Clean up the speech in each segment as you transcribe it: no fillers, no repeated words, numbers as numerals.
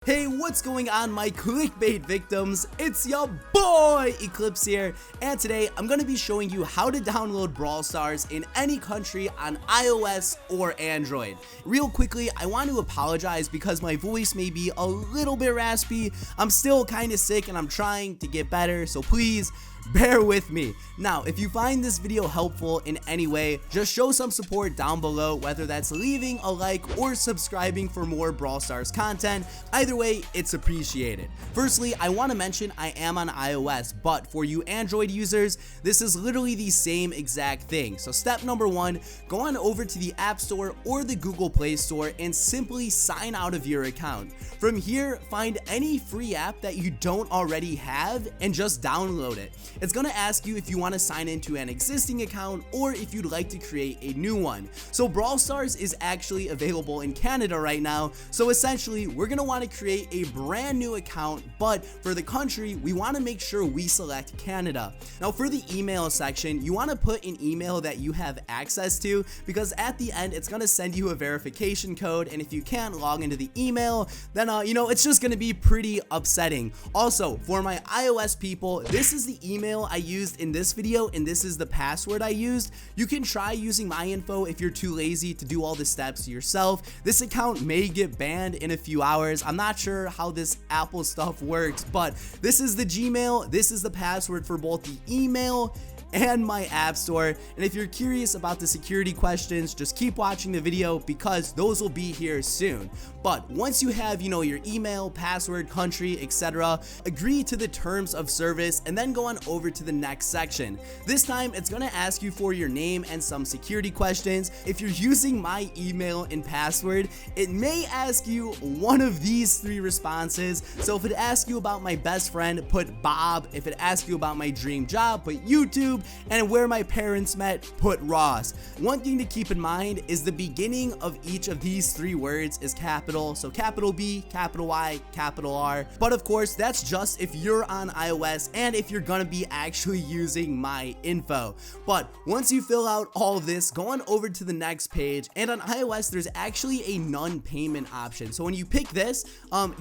Hey, what's going on, my clickbait victims? It's your boy Eclihpse here, and today I'm going to be showing you how to download Brawl Stars in any country on iOS or Android. Real quickly, I want to apologize because my voice may be a little bit raspy. I'm still kind of sick and I'm trying to get better, so please bear with me. Now, if you find this video helpful in any way, just show some support down below, whether that's leaving a like or subscribing for more Brawl Stars content. Either way, it's appreciated. Firstly, I want to mention I am on iOS, but for you Android users, this is literally the same exact thing. So step number one, go on over to the App Store or the Google Play Store and simply sign out of your account. From here, find any free app that you don't already have and just download it. It's going to ask you if you want to sign into an existing account or if you'd like to create a new one. So Brawl Stars is actually available in Canada right now, so essentially we're going to want to create a brand new account, but for the country we want to make sure we select Canada. Now for the email section, you want to put an email that you have access to, because at the end it's going to send you a verification code, and if you can't log into the email, then it's just going to be pretty upsetting. Also, for my iOS people, this is the email I used in this video and this is the password I used. You can try using my info if you're too lazy to do all the steps yourself. This account may get banned in a few hours. I'm not sure how this Apple stuff works, but this is the Gmail, this is the password for both the email and my app store. And if you're curious about the security questions, just keep watching the video because those will be here soon. But once you have your email, password, country, etc., agree to the terms of service and then go on over to the next section. This time it's going to ask you for your name and some security questions. If you're using my email and password, it may ask you one of these three responses. So if it asks you about my best friend, put Bob. If it asks you about my dream job, put YouTube. And where my parents met, put Ross. One thing to keep in mind is the beginning of each of these three words is capital. So capital B, capital Y, capital R. But of course, that's just if you're on iOS and if you're gonna be actually using my info. But once you fill out all of this, go on over to the next page. And on iOS, there's actually a non-payment option. So when you pick this,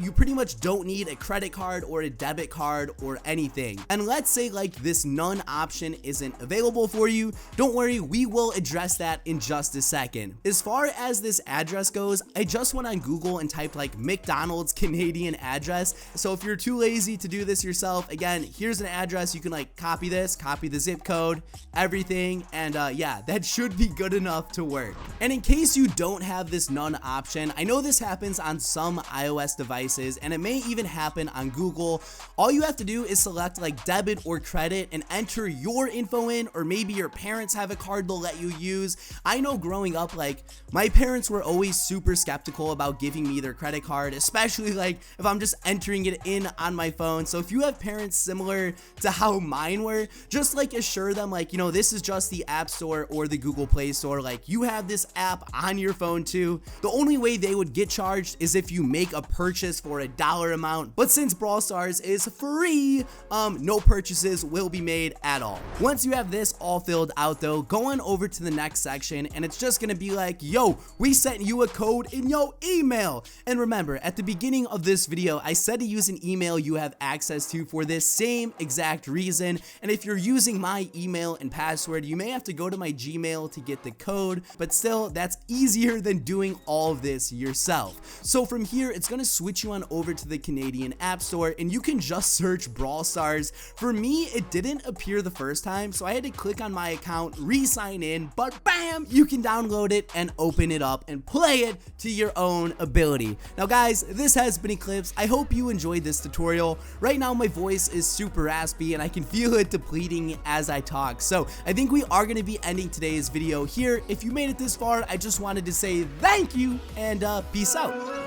you pretty much don't need a credit card or a debit card or anything. And let's say like this none option isn't available for you, don't worry, we will address that in just a second. As far as this address goes, I just went on Google and typed like McDonald's Canadian address. So if you're too lazy to do this yourself, again, here's an address. You can like copy this, copy the zip code, everything, and yeah, that should be good enough to work. And in case you don't have this none option, I know this happens on some iOS devices and it may even happen on Google. All you have to do is select like debit or credit and enter your info in, or maybe your parents have a card they'll let you use. I know growing up, like my parents were always super skeptical about giving me their credit card, especially like if I'm just entering it in on my phone. So if you have parents similar to how mine were, just like assure them like, this is just the App Store or the Google Play Store. Like you have this app on your phone too. The only way they would get charged is if you make a purchase for a dollar amount. But since Brawl Stars is free, no purchases will be made at all. Once you have this all filled out though, go on over to the next section and it's just gonna be like, yo, we sent you a code in your email. And remember, at the beginning of this video, I said to use an email you have access to for this same exact reason. And if you're using my email and password, you may have to go to my Gmail to get the code, but still, that's easier than doing all of this yourself. So from here, it's gonna switch you on over to the Canadian App Store and you can just search Brawl Stars. For me, it didn't appear the first time, so I had to click on my account, re-sign in, but bam, you can download it and open it up and play it to your own ability. Now guys, this has been Eclihpse. I hope you enjoyed this tutorial. Right now my voice is super raspy and I can feel it depleting as I talk, so I think we are going to be ending today's video here. If you made it this far, I just wanted to say thank you and peace out.